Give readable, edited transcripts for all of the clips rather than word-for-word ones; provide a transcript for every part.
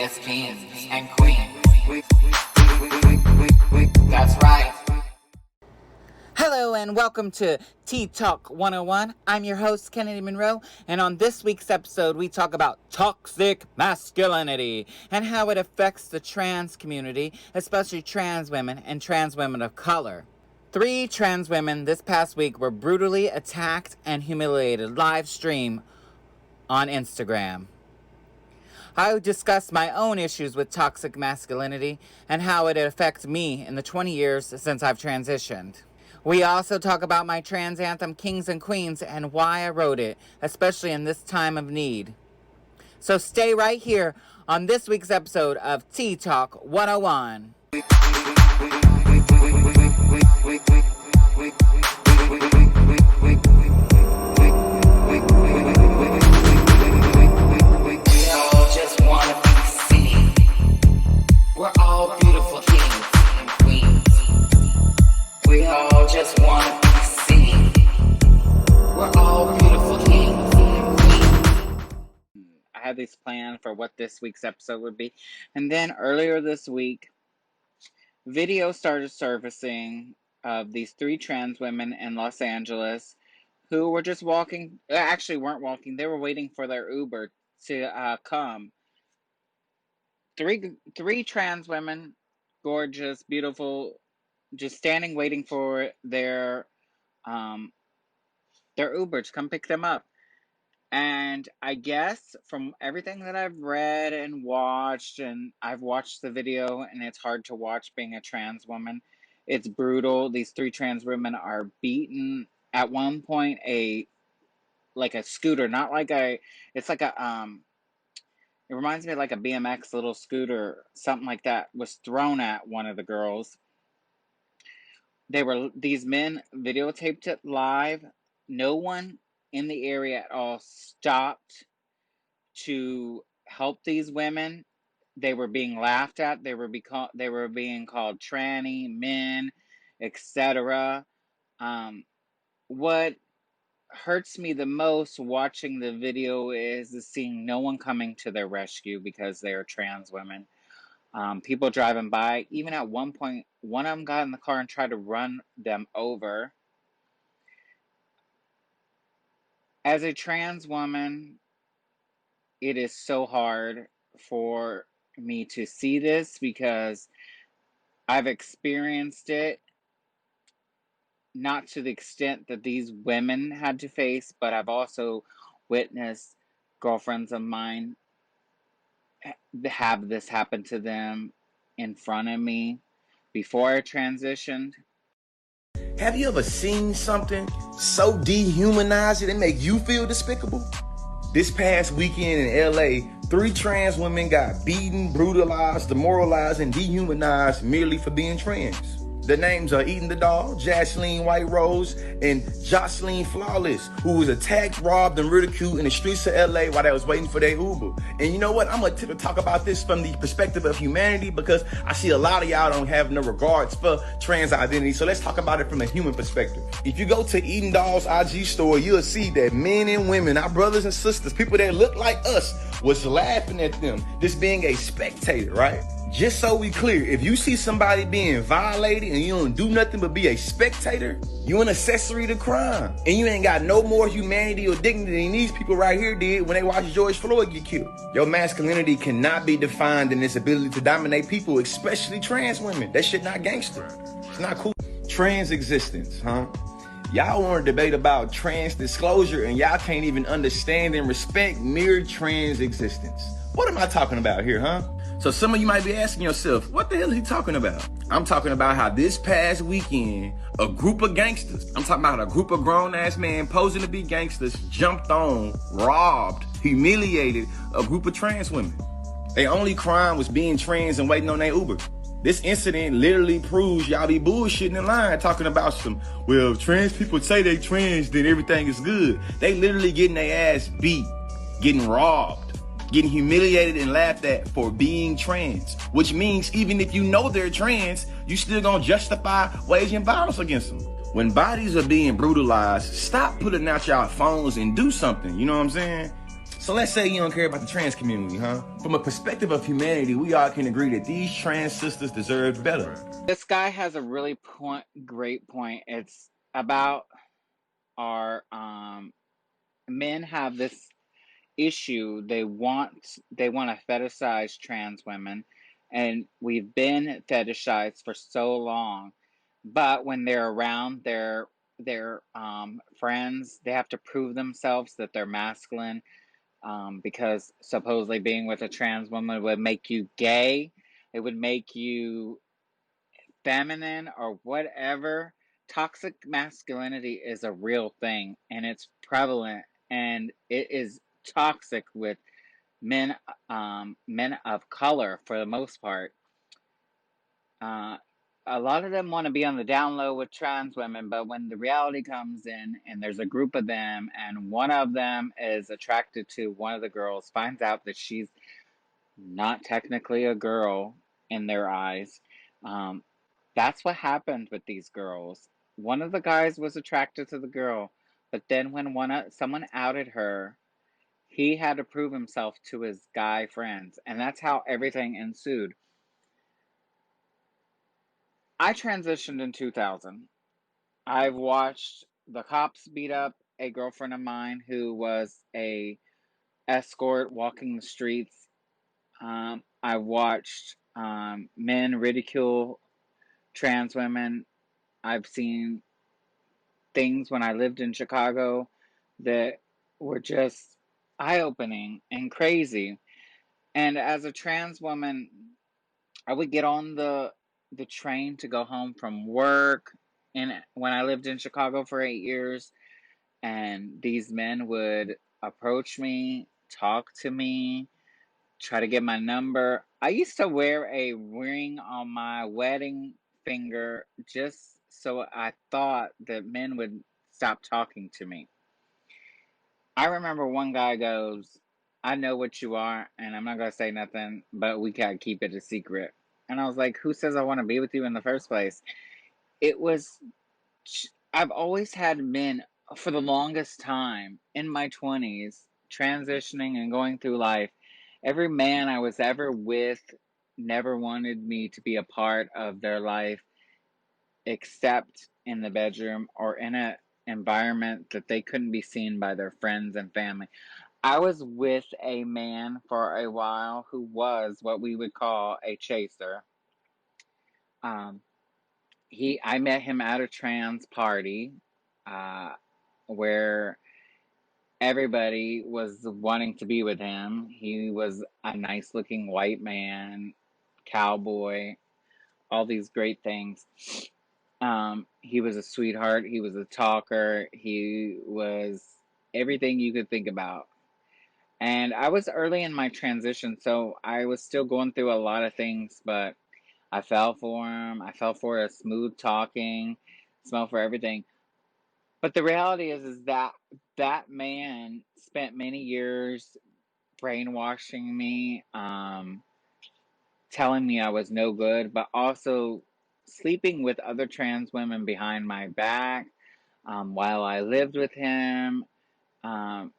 as kings and queens. That's right. Hello and welcome to TTALK101. I'm your host, Kennidi Monroe, and on this week's episode, we talk about toxic masculinity and how it affects the trans community, especially trans women and trans women of color. 3 trans women this past week were brutally attacked and humiliated live stream on Instagram. I discussed my own issues with toxic masculinity and how it affects me in the 20 years since I've transitioned. We also talk about my trans anthem, Kings and Queens, and why I wrote it, especially in this time of need. So stay right here on this week's episode of TTALK 101. We're all beautiful kings and queens. We all just want to be seen. We're all beautiful kings and queens. I had this plan for what this week's episode would be. And then earlier this week, video started surfacing of these 3 trans women in Los Angeles who were just walking, actually weren't walking, they were waiting for their Uber to come. Three trans women, gorgeous, beautiful, just standing waiting for their Uber to come pick them up. And I guess from everything that I've read and watched, and I've watched the video, and it's hard to watch being a trans woman. It's brutal. These 3 trans women are beaten. At one point, a scooter, not like it's like a it reminds me of like a BMX little scooter, something like that, was thrown at one of the girls. These men videotaped it live. No one in the area at all stopped to help these women. They were being laughed at. They were being called tranny, men, etc. What hurts me the most watching the video is seeing no one coming to their rescue because they are trans women. People driving by. Even at one point, one of them got in the car and tried to run them over. As a trans woman, it is so hard for me to see this because I've experienced it, not to the extent that these women had to face, but I've also witnessed girlfriends of mine have this happen to them in front of me before I transitioned. Have you ever seen something so dehumanizing it make you feel despicable? This past weekend in LA, 3 trans women got beaten, brutalized, demoralized, and dehumanized merely for being trans. The names are Eden the Doll, Jasleen White Rose, and Jocelyn Flawless, who was attacked, robbed, and ridiculed in the streets of LA while they was waiting for their Uber. And you know what? I'm going to talk about this from the perspective of humanity because I see a lot of y'all don't have no regards for trans identity. So let's talk about it from a human perspective. If you go to Eden Doll's IG store, you'll see that men and women, our brothers and sisters, people that look like us, was laughing at them, just being a spectator, right? Just so we clear, if you see somebody being violated and you don't do nothing but be a spectator, you an accessory to crime. And you ain't got no more humanity or dignity than these people right here did when they watched George Floyd get killed. Your masculinity cannot be defined in its ability to dominate people, especially trans women. That shit not gangster. It's not cool. Trans existence, huh? Y'all want to debate about trans disclosure and y'all can't even understand and respect mere trans existence. What am I talking about here, huh? So some of you might be asking yourself, what the hell is he talking about? I'm talking about how this past weekend, a group of gangsters, I'm talking about a group of grown-ass men posing to be gangsters, jumped on, robbed, humiliated a group of trans women. Their only crime was being trans and waiting on their Uber. This incident literally proves y'all be bullshitting in line talking about some, well, if trans people say they trans, then everything is good. They literally getting their ass beat, getting robbed, getting humiliated and laughed at for being trans, which means even if you know they're trans, you still gonna justify waging violence against them. When bodies are being brutalized, stop putting out y'all phones and do something, you know what I'm saying? So let's say you don't care about the trans community, huh? From a perspective of humanity, we all can agree that these trans sisters deserve better. This guy has a really great point. It's about our men have this issue. They want to fetishize trans women, and we've been fetishized for so long. But when they're around their friends, they have to prove themselves that they're masculine, because supposedly being with a trans woman would make you gay. It would make you feminine or whatever. Toxic masculinity is a real thing, and it's prevalent, and it is toxic with men, men of color for the most part. Uh, a lot of them want to be on the down low with trans women, but when the reality comes in and there's a group of them and one of them is attracted to one of the girls, finds out that she's not technically a girl in their eyes, um, that's what happened with these girls. One of the guys was attracted to the girl, but then when someone outed her, he had to prove himself to his guy friends, and that's how everything ensued. I transitioned in 2000. I've watched the cops beat up a girlfriend of mine who was a escort walking the streets. I watched men ridicule trans women. I've seen things when I lived in Chicago that were just eye-opening and crazy. And as a trans woman, I would get on the train to go home from work, and when I lived in Chicago for 8 years, and these men would approach me, talk to me, try to get my number. I used to wear a ring on my wedding finger just so I thought that men would stop talking to me. I remember one guy goes, "I know what you are, and I'm not going to say nothing, but we got to keep it a secret." And I was like, "Who says I want to be with you in the first place?" It was, I've always had men for the longest time in my 20s, transitioning and going through life. Every man I was ever with never wanted me to be a part of their life except in the bedroom or in an environment that they couldn't be seen by their friends and family. I was with a man for a while who was what we would call a chaser. Um, I met him at a trans party, uh, where everybody was wanting to be with him. He was a nice looking white man, cowboy, all these great things. He was a sweetheart. He was a talker. He was everything you could think about. And I was early in my transition, so I was still going through a lot of things, but I fell for him. I fell for a smooth talking, smell for everything. But the reality is that that man spent many years brainwashing me, telling me I was no good, but also sleeping with other trans women behind my back, while I lived with him. Um,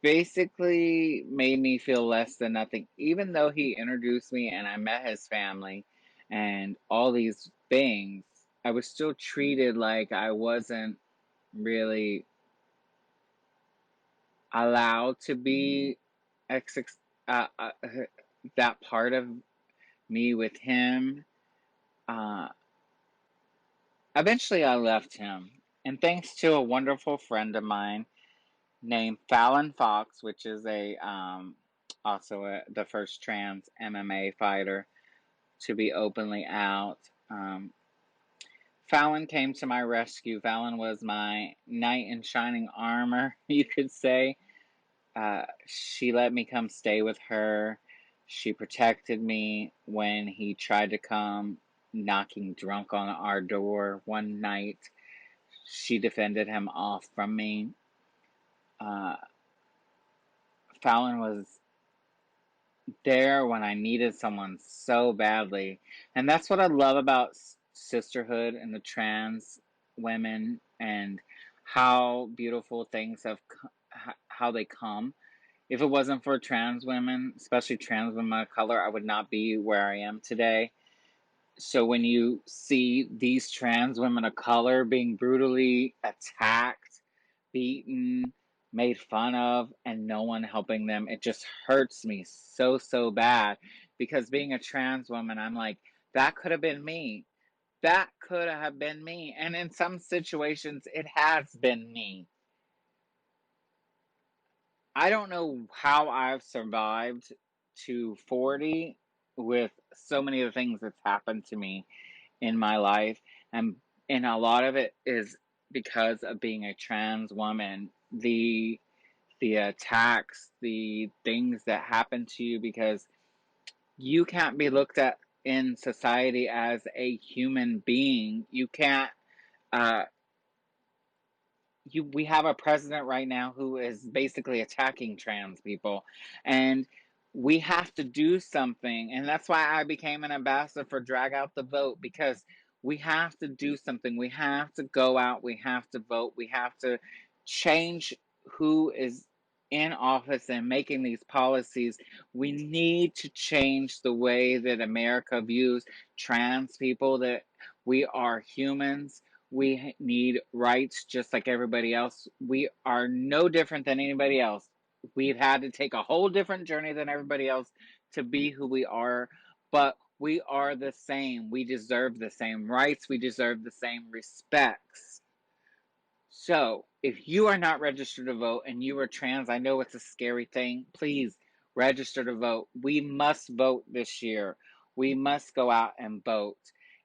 Basically made me feel less than nothing, even though he introduced me and I met his family and all these things. I was still treated like I wasn't really allowed to be ex- uh, uh, that part of me with him. Uh, Eventually, I left him, and thanks to a wonderful friend of mine named Fallon Fox, which is the first trans MMA fighter to be openly out. Fallon came to my rescue. Fallon was my knight in shining armor, you could say. She let me come stay with her. She protected me when he tried to come knocking drunk on our door one night. She defended him off from me. Uh, Fallon was there when I needed someone so badly. And that's what I love about sisterhood and the trans women and how beautiful things how they come. If it wasn't for trans women, especially trans women of color, I would not be where I am today. So when you see these trans women of color being brutally attacked, beaten, made fun of, and no one helping them, it just hurts me so, so bad. Because being a trans woman, I'm like, that could have been me. That could have been me. And in some situations, it has been me. I don't know how I've survived to 40 with so many of the things that's happened to me in my life, and a lot of it is because of being a trans woman. The attacks, the things that happen to you, because you can't be looked at in society as a human being. You can't uh, we have a president right now who is basically attacking trans people, and we have to do something. And that's why I became an ambassador for Drag Out the Vote, because we have to do something. We have to go out, we have to vote, we have to change who is in office and making these policies. We need to change the way that America views trans people, that we are humans. We need rights just like everybody else. We are no different than anybody else. We've had to take a whole different journey than everybody else to be who we are, but we are the same. We deserve the same rights. We deserve the same respects. So, if you are not registered to vote and you are trans, I know it's a scary thing. Please register to vote. We must vote this year. We must go out and vote.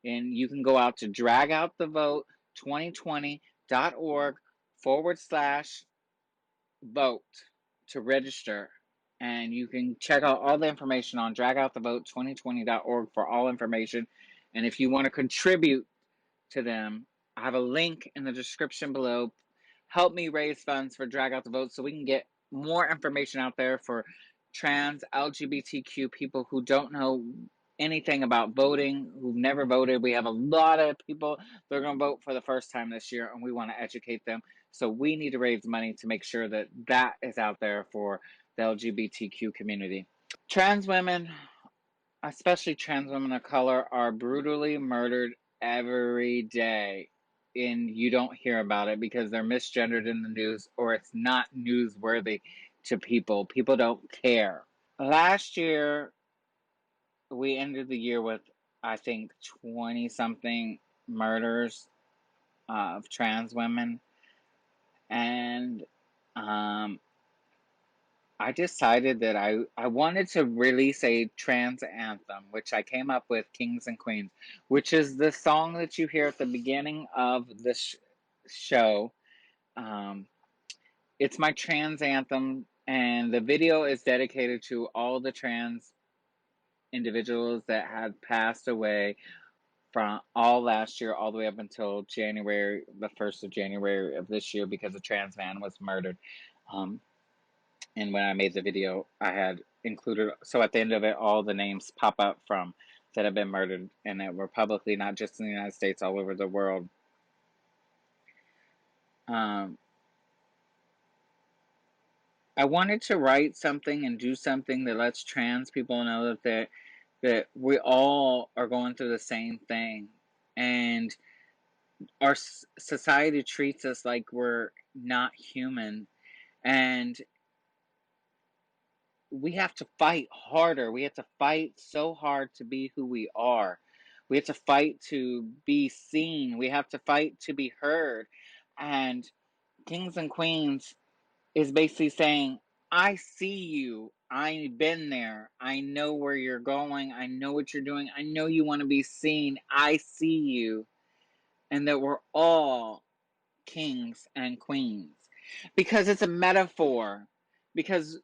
And you can go out to dragoutthevote2020.org/vote to register. And you can check out all the information on dragoutthevote2020.org for all information. And if you want to contribute to them, I have a link in the description below. Help me raise funds for Drag Out the Vote so we can get more information out there for trans LGBTQ people who don't know anything about voting, who've never voted. We have a lot of people that are going to vote for the first time this year, and we want to educate them. So we need to raise money to make sure that that is out there for the LGBTQ community. Trans women, especially trans women of color, are brutally murdered every day. And you don't hear about it because they're misgendered in the news, or it's not newsworthy to people. People don't care. Last year, we ended the year with, I think, 20 something murders of trans women. And I decided that I wanted to release a trans anthem, which I came up with, Kings and Queens, which is the song that you hear at the beginning of this show. Um, it's my trans anthem, and the video is dedicated to all the trans individuals that had passed away from all last year, all the way up until January, the 1st of January of this year, because a trans man was murdered. And when I made the video, I had included, so at the end of it, all the names pop up from that have been murdered, and that were publicly, not just in the United States, all over the world. I wanted to write something and do something that lets trans people know that we all are going through the same thing, and our society treats us like we're not human, and we have to fight harder. We have to fight so hard to be who we are. We have to fight to be seen. We have to fight to be heard. And Kings and Queens is basically saying, I see you. I've been there. I know where you're going. I know what you're doing. I know you want to be seen. I see you. And that we're all kings and queens. Because it's a metaphor. Because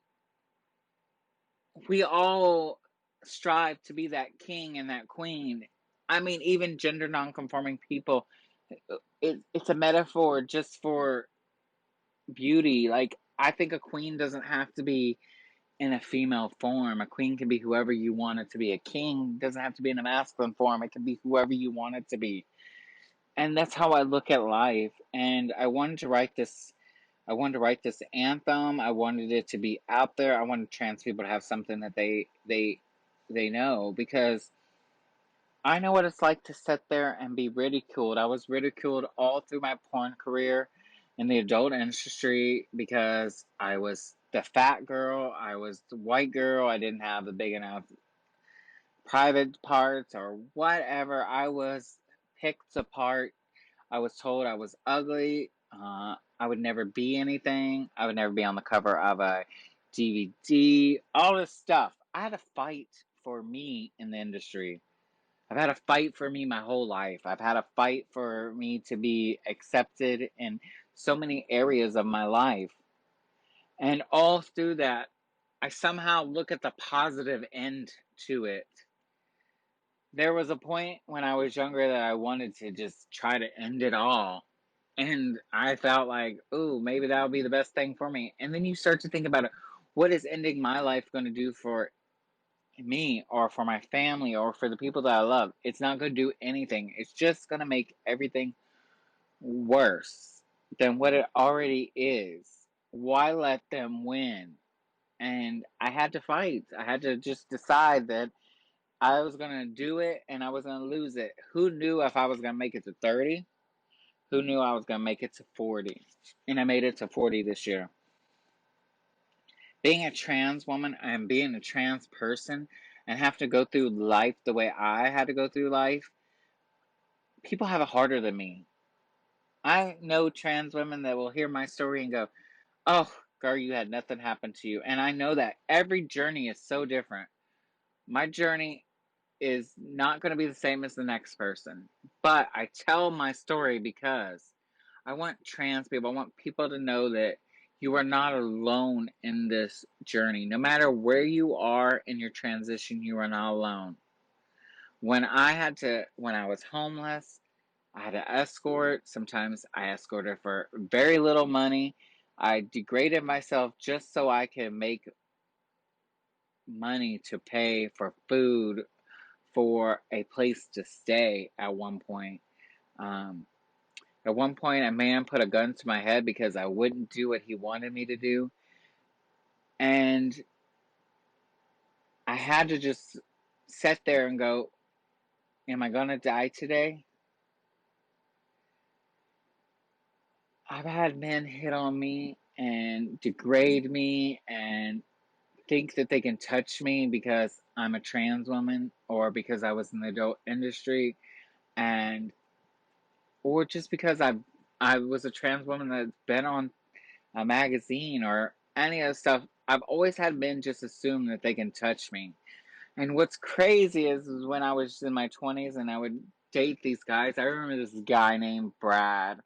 we all strive to be that king and that queen. I mean, even gender nonconforming people, it's a metaphor just for beauty. Like, I think a queen doesn't have to be in a female form. A queen can be whoever you want it to be. A king doesn't have to be in a masculine form. It can be whoever you want it to be. And that's how I look at life. And I wanted to write this I wanted to write this anthem. I wanted it to be out there. I wanted trans people to have something that they know, because I know what it's like to sit there and be ridiculed. I was ridiculed all through my porn career in the adult industry because I was the fat girl, I was the white girl, I didn't have the big enough private parts or whatever. I was picked apart. I was told I was ugly. I would never be anything. I would never be on the cover of a DVD. All this stuff. I had to fight for me in the industry. I've had to fight for me my whole life. I've had to fight for me to be accepted in so many areas of my life. And all through that, I somehow look at the positive end to it. There was a point when I was younger that I wanted to just try to end it all. And I felt like, ooh, maybe that would be the best thing for me. And then you start to think about it. What is ending my life going to do for me or for my family or for the people that I love? It's not going to do anything. It's just going to make everything worse than what it already is. Why let them win? And I had to fight. I had to just decide that I was going to do it and I was going to lose it. Who knew if I was going to make it to 30? Who knew I was going to make it to 40? And I made it to 40 this year. Being a trans woman and being a trans person and have to go through life the way I had to go through life, people have it harder than me. I know trans women that will hear my story and go, oh, girl, you had nothing happen to you. And I know that every journey is so different. My journey is not going to be the same as the next person. But I tell my story because I want trans people, I want people to know that you are not alone in this journey. No matter where you are in your transition, you are not alone. When I was homeless, I had to escort. Sometimes I escorted for very little money. I degraded myself just so I could make money to pay for food, for a place to stay at one point. Um, at one point, a man put a gun to my head because I wouldn't do what he wanted me to do. And I had to just sit there and go, am I going to die today? I've had men hit on me and degrade me and think that they can touch me because I'm a trans woman or because I was in the adult industry, and or just because I was a trans woman that's been on a magazine or any of the stuff. I've always had men just assume that they can touch me. And what's crazy is when I was in my 20s and I would date these guys. I remember this guy named Brad.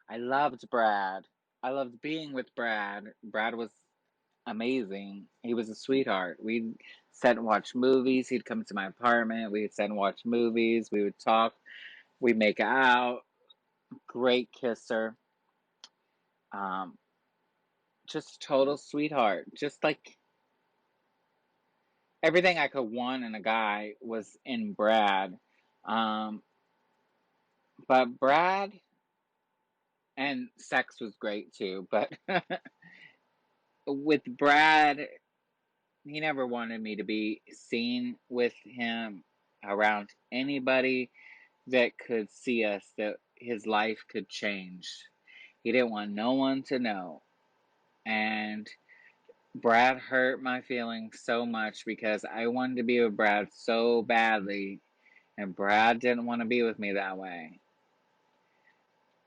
I loved Brad. I loved being with Brad. Brad was amazing. He was a sweetheart. We'd sit and watch movies. He'd come to my apartment. We'd sit and watch movies. We would talk. We'd make out. Great kisser. Um, just total sweetheart. Just like everything I could want in a guy was in Brad. Um, but Brad and sex was great too. But with Brad, he never wanted me to be seen with him around anybody that could see us, that his life could change. He didn't want no one to know. And Brad hurt my feelings so much because I wanted to be with Brad so badly, and Brad didn't want to be with me that way.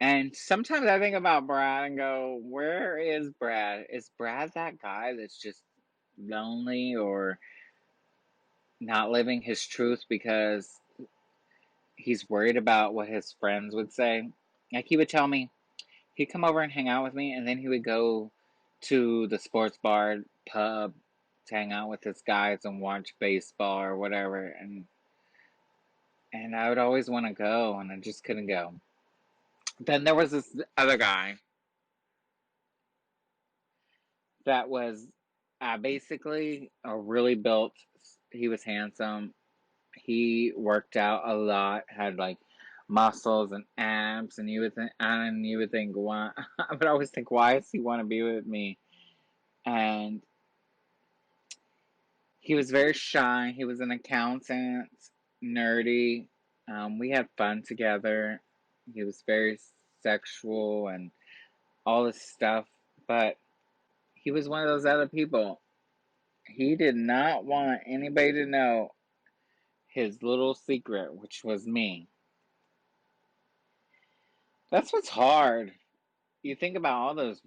And sometimes I think about Brad and go, where is Brad? Is Brad that guy that's just lonely or not living his truth because he's worried about what his friends would say? Like, he would tell me, he'd come over and hang out with me, and then he would go to the sports bar, pub, to hang out with his guys and watch baseball or whatever. And I would always want to go, and I just couldn't go. Then there was this other guy that was basically really built. He was handsome. He worked out a lot, had like muscles and abs, and you would think, why? I would always think, why does he want to be with me? And he was very shy. He was an accountant, nerdy. We had fun together. He was very sexual and all this stuff, but he was one of those other people. He did not want anybody to know his little secret, which was me. That's what's hard. You think about all those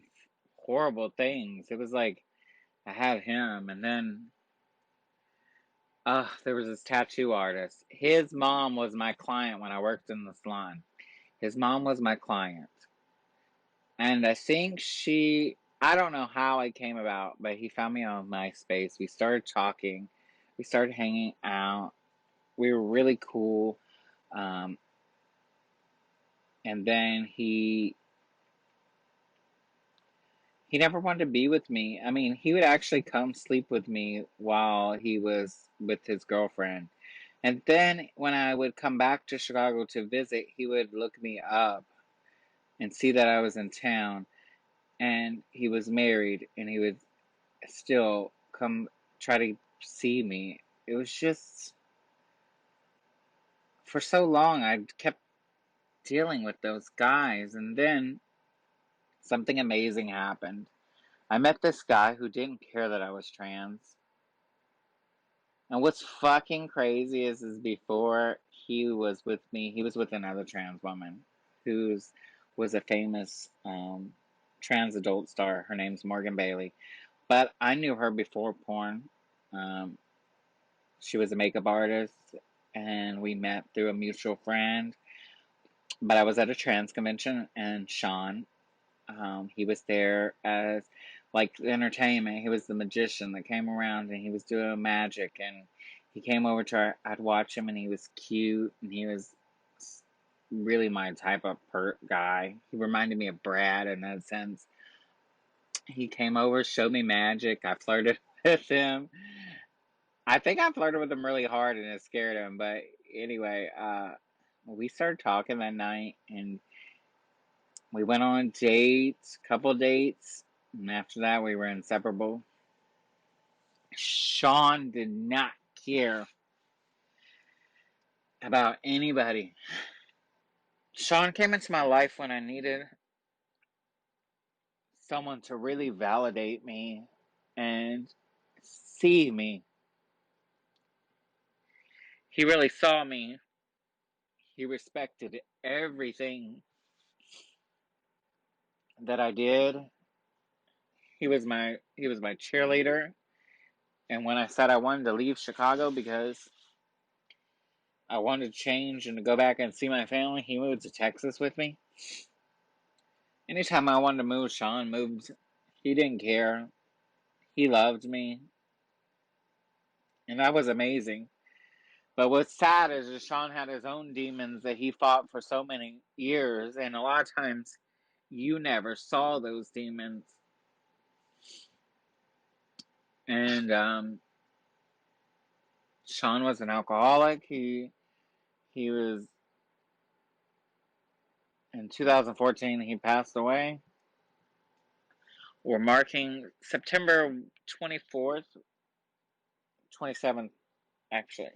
horrible things. It was like I had him, and then there was this tattoo artist. His mom was my client when I worked in the salon. His mom was my client. And I think I don't know how it came about, but he found me on MySpace. We started talking. We started hanging out. We were really cool. Um, and then he never wanted to be with me. I mean, he would actually come sleep with me while he was with his girlfriend. And then when I would come back to Chicago to visit, he would look me up and see that I was in town. And he was married, and he would still come try to see me. It was just, for so long, I kept dealing with those guys. And then something amazing happened. I met this guy who didn't care that I was trans. And what's fucking crazy is before he was with me, he was with another trans woman who was a famous trans adult star. Her name's Morgan Bailey. But I knew her before porn. She was a makeup artist, and we met through a mutual friend. But I was at a trans convention, and Sean, he was there as like entertainment. He was the magician that came around, and he was doing magic. And he came over to I'd watch him, and he was cute, and he was really my type of guy. He reminded me of Brad in that sense. He came over, showed me magic. I flirted with him. I think I flirted with him really hard, and it scared him. But anyway, we started talking that night, and we went on dates, couple dates, and after that, we were inseparable. Sean did not care about anybody. Sean came into my life when I needed someone to really validate me and see me. He really saw me. He respected everything that I did. He was my cheerleader. And when I said I wanted to leave Chicago because I wanted to change and to go back and see my family, he moved to Texas with me. Anytime I wanted to move, Sean moved. He didn't care. He loved me. And that was amazing. But what's sad is that Sean had his own demons that he fought for so many years. And a lot of times, you never saw those demons. And Sean was an alcoholic. He was, in 2014, he passed away. We're marking September 24th, 27th, actually,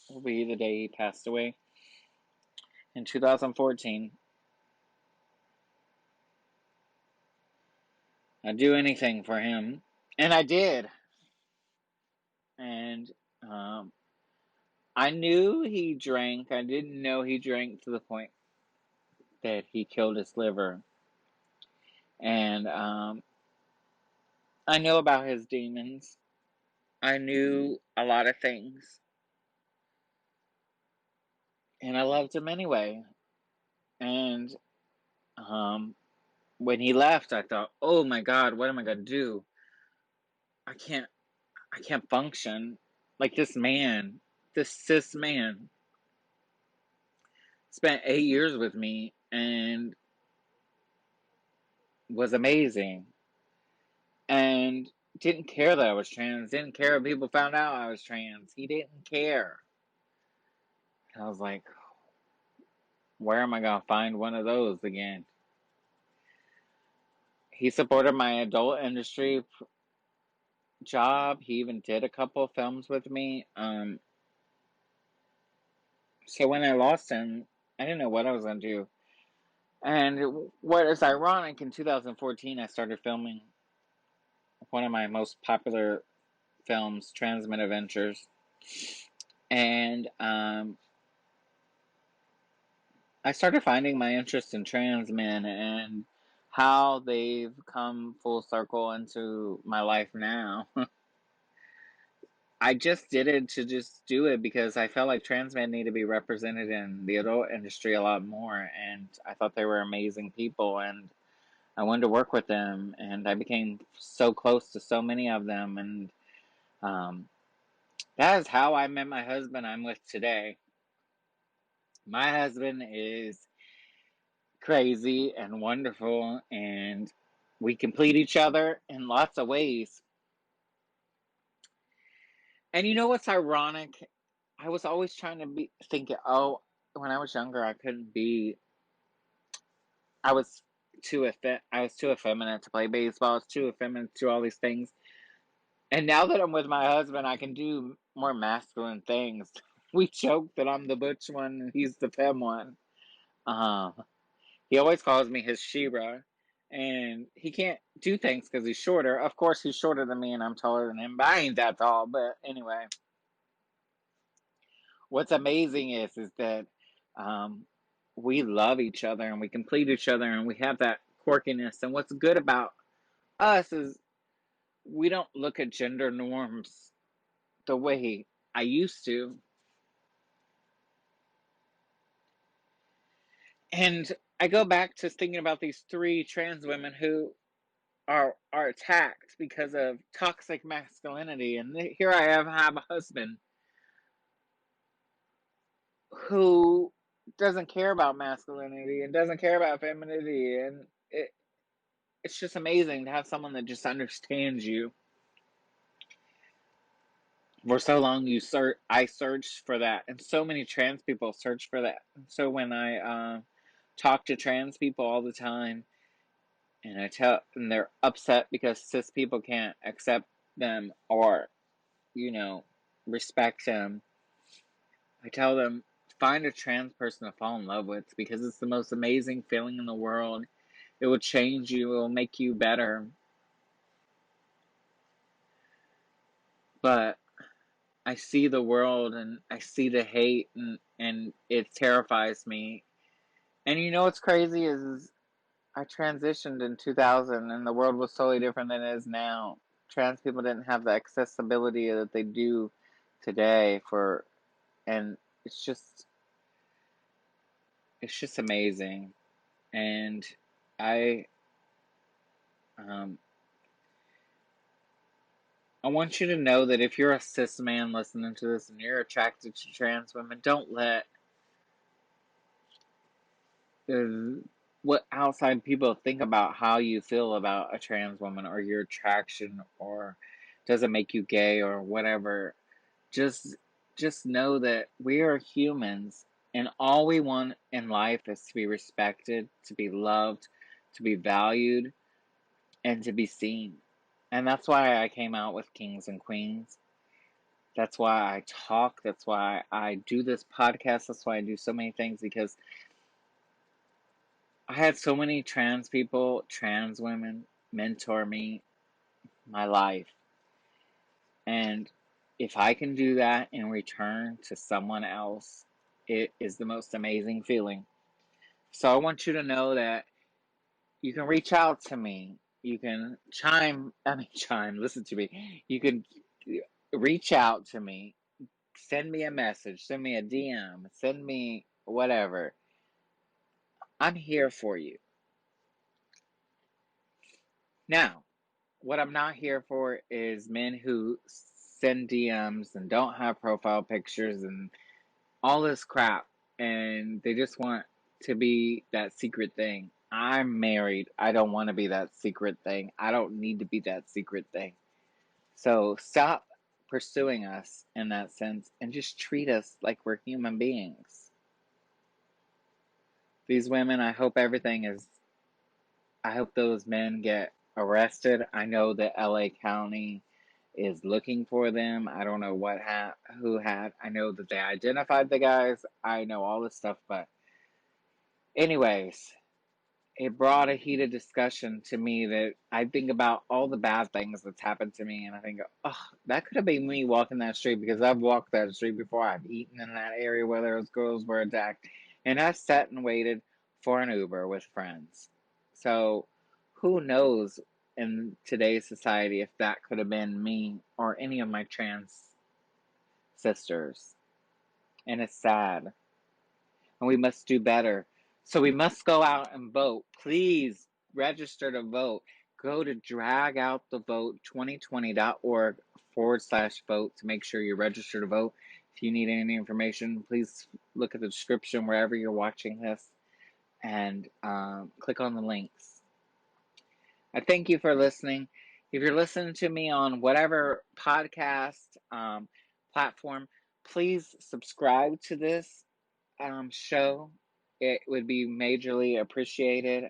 will be the day he passed away in 2014. I'd do anything for him, and I did. And I knew he drank. I didn't know he drank to the point that he killed his liver. And I know about his demons. I knew a lot of things. And I loved him anyway. And when he left, I thought, oh my God, what am I going to do? I can't function. Like this cis man, spent 8 years with me and was amazing. And didn't care that I was trans, didn't care if people found out I was trans. He didn't care. And I was like, Where am I going to find one of those again? He supported my adult industry job. He even did a couple films with me. So when I lost him, I didn't know what I was going to do. And what is ironic, in 2014, I started filming one of my most popular films, Transmit Adventures. And I started finding my interest in trans men and how they've come full circle into my life now. I just did it to just do it because I felt like trans men need to be represented in the adult industry a lot more, and I thought they were amazing people, and I wanted to work with them, and I became so close to so many of them, and um, that is how I met my husband I'm with today. My husband is crazy and wonderful, and we complete each other in lots of ways. And you know what's ironic? I was always trying to be thinking, oh, when I was younger, I couldn't be. I was I was too effeminate to play baseball. I was too effeminate to do all these things. And now that I'm with my husband, I can do more masculine things. We joke that I'm the butch one and he's the femme one. Uh, he always calls me his Shira, and he can't do things because he's shorter. Of course, he's shorter than me, and I'm taller than him. But I ain't that tall. But anyway, what's amazing is that um, we love each other and we complete each other, and we have that quirkiness. And what's good about us is we don't look at gender norms the way I used to. And I go back to thinking about these three trans women who are attacked because of toxic masculinity, and here I have a husband who doesn't care about masculinity and doesn't care about femininity, and it's just amazing to have someone that just understands you. For so long, I searched for that, and so many trans people search for that. And so when I talk to trans people all the time, and they're upset because cis people can't accept them or, you know, respect them, I tell them, find a trans person to fall in love with because it's the most amazing feeling in the world. It will change you, it will make you better. But I see the world and I see the hate, and it terrifies me. And you know what's crazy is I transitioned in 2000 and the world was totally different than it is now. Trans people didn't have the accessibility that they do today and it's just amazing. And I um I want you to know that if you're a cis man listening to this and you're attracted to trans women, don't let what outside people think about how you feel about a trans woman or your attraction, or does it make you gay or whatever. Just know that we are humans, and all we want in life is to be respected, to be loved, to be valued, and to be seen. And that's why I came out with Kings and Queens. That's why I talk. That's why I do this podcast. That's why I do so many things, because I had so many trans people, trans women mentor me my life. And if I can do that in return to someone else, it is the most amazing feeling. So I want you to know that you can reach out to me. You can listen to me. You can reach out to me, send me a message, send me a DM, send me whatever. I'm here for you. Now, what I'm not here for is men who send DMs and don't have profile pictures and all this crap, and they just want to be that secret thing. I'm married. I don't want to be that secret thing. I don't need to be that secret thing. So stop pursuing us in that sense and just treat us like we're human beings. These women, I hope those men get arrested. I know that LA County is looking for them. I don't know who had. I know that they identified the guys. I know all this stuff, but anyways, it brought a heated discussion to me that I think about all the bad things that's happened to me, and I think, oh, that could have been me walking that street, because I've walked that street before. I've eaten in that area where those girls were attacked, and I've sat and waited for an Uber with friends. So, who knows in today's society if that could have been me or any of my trans sisters. And it's sad. And we must do better. So we must go out and vote. Please register to vote. Go to dragoutthevote2020.org/vote to make sure you're registered to vote. If you need any information, please look at the description wherever you're watching this and click on the links. I thank you for listening. If you're listening to me on whatever podcast platform, please subscribe to this show. It would be majorly appreciated.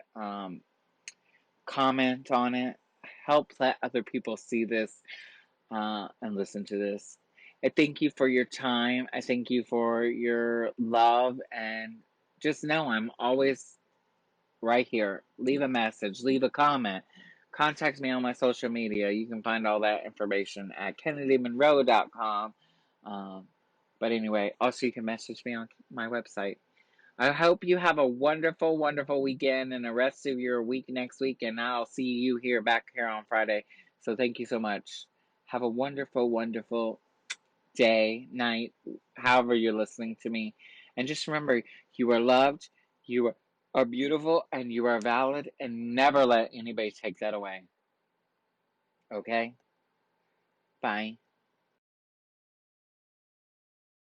Comment on it. Help let other people see this and listen to this. I thank you for your time. I thank you for your love. And just know I'm always right here. Leave a message. Leave a comment. Contact me on my social media. You can find all that information at KennidiMonroe.com. But anyway, also you can message me on my website. I hope you have a wonderful, wonderful weekend and the rest of your week next week. And I'll see you back here on Friday. So thank you so much. Have a wonderful, wonderful day, night, however you're listening to me. And just remember, you are loved, you are beautiful, and you are valid. And never let anybody take that away. Okay? Bye.